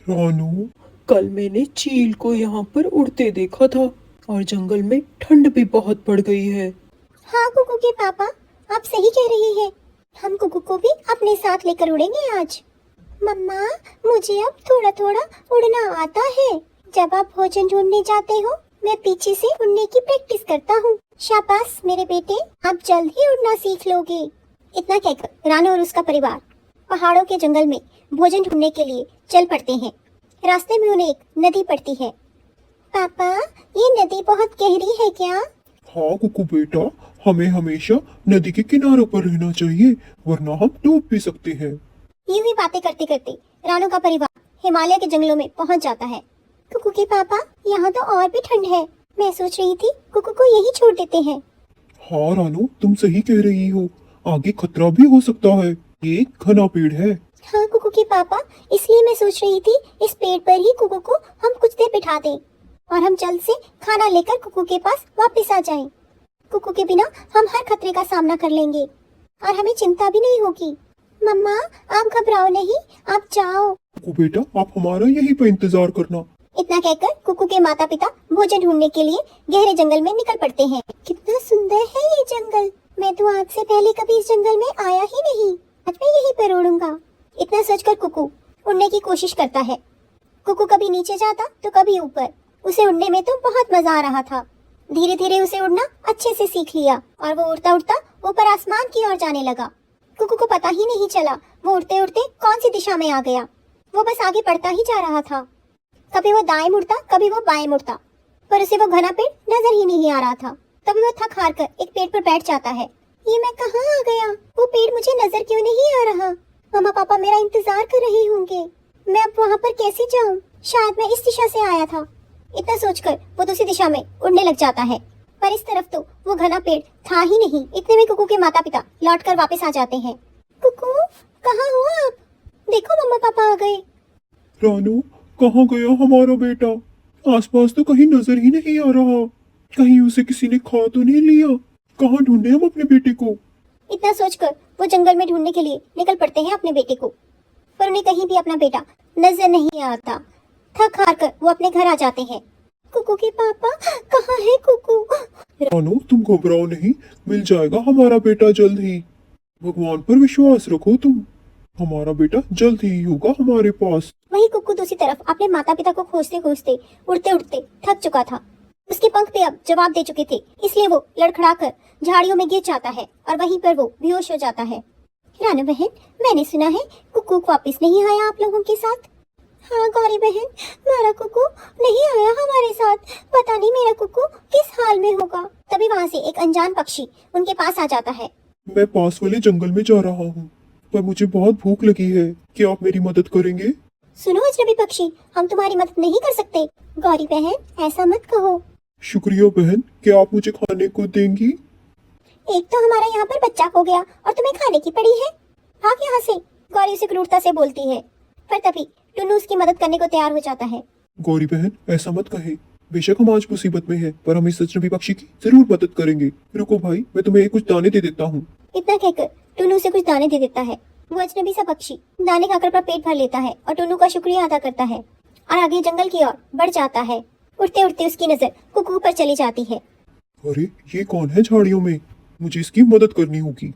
रानू, कल मैंने चील को यहाँ पर उड़ते देखा था और जंगल में ठंड भी बहुत बढ़ गई है। हाँ कुकू के पापा, आप सही कह रही हैं। हम कुकू को भी अपने साथ लेकर उड़ेंगे आज। मम्मा, मुझे अब थोड़ा थोड़ा उड़ना आता है। जब आप भोजन ढूंढने जाते हो, मैं पीछे से उड़ने की प्रैक्टिस करता हूँ। शाबाश मेरे बेटे, आप जल्द ही उड़ना सीख लोगे। इतना कहकर रानू और उसका परिवार पहाड़ों के जंगल में भोजन ढूंढने के लिए चल पड़ते हैं। रास्ते में उन्हें एक नदी पड़ती है। पापा, ये नदी बहुत गहरी है क्या? हाँ कुकू बेटा, हमें हमेशा नदी के किनारों पर रहना चाहिए, वरना हम डूब भी सकते हैं। यूं ही बातें करते करते रानू का परिवार हिमालय के जंगलों में पहुंच जाता है। कुकू के पापा, यहाँ तो और भी ठंड है। मैं सोच रही थी कुकू को यही छोड़ देते हैं। हाँ रानू, तुम सही कह रही हो, आगे खतरा भी हो सकता है। ये एक घना पेड़ है। हाँ कुकू के पापा, इसलिए मैं सोच रही थी इस पेड़ पर ही कुकू को हम कुछ देर बिठा दें और हम जल्द से खाना लेकर कुकू के पास वापस आ जाएं। कुकू के बिना हम हर खतरे का सामना कर लेंगे और हमें चिंता भी नहीं होगी। मम्मा, आप घबराओ नहीं, आप जाओ। कुकू बेटा, आप हमारा यहीं पर इंतजार करना। इतना कहकर कुकू के माता पिता भोजन ढूंढने के लिए गहरे जंगल में निकल पड़ते हैं। कितना सुंदर है ये जंगल। मैं तो आज से पहले कभी इस जंगल में आया ही नहीं। आज मैं यहीं पर उड़ूंगा। इतना सोचकर कुकू उड़ने की कोशिश करता है। कुकू कभी नीचे जाता तो कभी ऊपर। उसे उड़ने में तो बहुत मजा आ रहा था। धीरे धीरे उसे उड़ना अच्छे से सीख लिया और वो उड़ता उड़ता ऊपर आसमान की ओर जाने लगा। कुकू को पता ही नहीं चला वो उड़ते उड़ते कौन सी दिशा में आ गया। वो बस आगे बढ़ता ही जा रहा था। कभी वो दाएं मुड़ता, कभी वो बाएं मुड़ता, पर उसे वो घना पेड़ नजर ही नहीं आ रहा था। तभी वो थक हार कर एक पेड़ पर बैठ जाता है। ये मैं कहाँ आ गया? वो पेड़ मुझे नजर क्यों नहीं आ रहा? मम्मा पापा मेरा इंतजार कर रहे होंगे। मैं अब वहाँ पर कैसे जाऊँ? शायद मैं इस दिशा से आया था। इतना सोचकर वो दूसरी दिशा में उड़ने लग जाता है, पर इस तरफ तो वो घना पेड़ था ही नहीं। इतने में कुकू के माता पिता लौटकर वापस आ जाते हैं। कुकू, कहाँ हो आप? देखो मम्मा पापा आ गए। रानू, कहाँ गया हमारा बेटा? आसपास तो कहीं नजर ही नहीं आ रहा। कहीं उसे किसी ने खा तो नहीं लिया? कहाँ ढूंढे हम अपने बेटे को? इतना सोचकर वो जंगल में ढूंढने के लिए निकल पड़ते हैं अपने बेटे को, पर उन्हें कहीं भी अपना बेटा नजर नहीं आता। थक हार कर वो अपने घर आ जाते हैं। कुकू के पापा, कहाँ है कुकू? रानू, तुम घबराओ नहीं, मिल जाएगा हमारा बेटा जल्द ही। भगवान पर विश्वास रखो तुम, हमारा बेटा जल्द ही होगा हमारे पास। वही कुकू दूसरी तरफ अपने माता पिता को खोजते खोजते उड़ते उड़ते थक चुका था। उसके पंख भी अब जवाब दे चुके थे, इसलिए वो लड़खड़ाकर झाड़ियों में गिर जाता है और वहीं पर वो बेहोश हो जाता है। रानू बहन, मैंने सुना है कुकू वापस नहीं आया आप लोगों के साथ। हाँ गौरी बहन, मेरा कुकू नहीं आया हमारे साथ। पता नहीं मेरा कुकू किस हाल में होगा। तभी वहाँ से एक अनजान पक्षी उनके पास आ जाता है। मैं पास वाले जंगल में जा रहा हूँ, पर मुझे बहुत भूख लगी है। क्या आप मेरी मदद करेंगे? सुनो अजनबी पक्षी, हम तुम्हारी मदद नहीं कर सकते। गौरी बहन, ऐसा मत कहो। शुक्रिया बहन, क्या आप मुझे खाने को देंगी? एक तो हमारा यहाँ पर बच्चा खो गया और तुम्हें खाने की पड़ी है। भाग यहाँ से, गौरी उसे क्रूरता से बोलती है। पर तभी टुन्नू उसकी मदद करने को तैयार हो जाता है। गौरी बहन, ऐसा मत कहे। बेशक हम आज मुसीबत में हैं, पर हम इस अजनबी पक्षी की जरूर मदद करेंगे। रुको भाई, मैं तुम्हें कुछ दाने दे देता हूँ। इतना कहकर टुन्नू उसे कुछ दाने दे देता है। वो अजनबी सा पक्षी दाने खाकर अपना पेट भर लेता है और टुन्नू का शुक्रिया अदा करता है और आगे जंगल की ओर बढ़ जाता है। उड़ते उड़ते उसकी नजर कुकू पर चली जाती है। अरे, ये कौन है झाड़ियों में? मुझे इसकी मदद करनी होगी।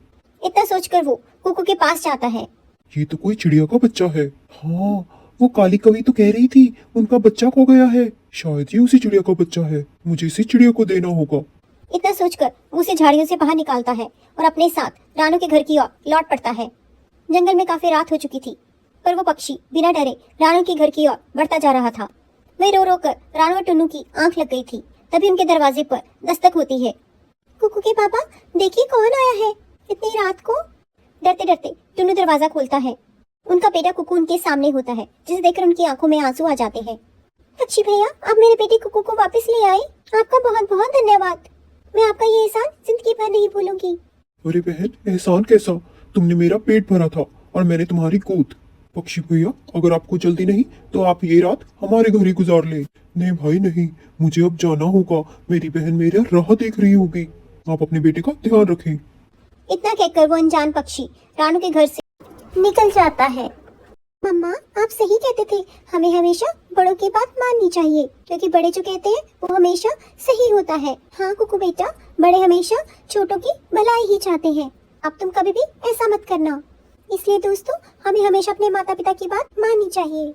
इतना सोचकर वो कुकू के पास जाता है। ये तो कोई चिड़िया का बच्चा है। हाँ, वो काली कवि तो कह रही थी उनका बच्चा खो गया है। शायद ये उसी चिड़िया का बच्चा है। मुझे इसी चिड़िया को देना होगा। इतना सोचकर वो उसे झाड़ियों से बाहर निकालता है और अपने साथ रानू के घर की ओर लौट पड़ता है। जंगल में काफी रात हो चुकी थी, पर वो पक्षी बिना डरे रानू के घर की ओर बढ़ता जा रहा था। वही रो रो कर रानू और टुन्नू की आंख लग गई थी। तभी उनके दरवाजे पर दस्तक होती है। कुकू के पापा, देखिए कौन आया है इतनी रात को। डरते डरते टुन्नू दरवाजा खोलता है। उनका बेटा कुकू उनके सामने होता है, जिसे देखकर उनकी आंखों में आंसू आ जाते हैं। पक्षी भैया, आप मेरे बेटे कुकू को वापस ले आए, आपका बहुत बहुत धन्यवाद। मैं आपका ये एहसान जिंदगी भर नहीं भूलूंगी। अरे बहन, एहसान कैसा? तुमने मेरा पेट भरा था और मैंने तुम्हारी गोद। पक्षी भैया, अगर आपको जल्दी नहीं तो आप ये रात हमारे घर ही गुजार ले। नहीं भाई नहीं, मुझे अब जाना होगा। मेरी बहन मेरा राह देख रही होगी। आप अपने बेटे का ध्यान रखें। इतना कहकर वो अनजान पक्षी रानू के घर से निकल जाता है। मम्मा आप सही कहते थे, हमें हमेशा बड़ों की बात माननी चाहिए, क्योंकि बड़े जो कहते हैं वो हमेशा सही होता है। हाँ कुकू बेटा, बड़े हमेशा छोटों की भलाई ही चाहते हैं। अब तुम कभी भी ऐसा मत करना। इसलिए दोस्तों, हमें हमेशा अपने माता पिता की बात माननी चाहिए।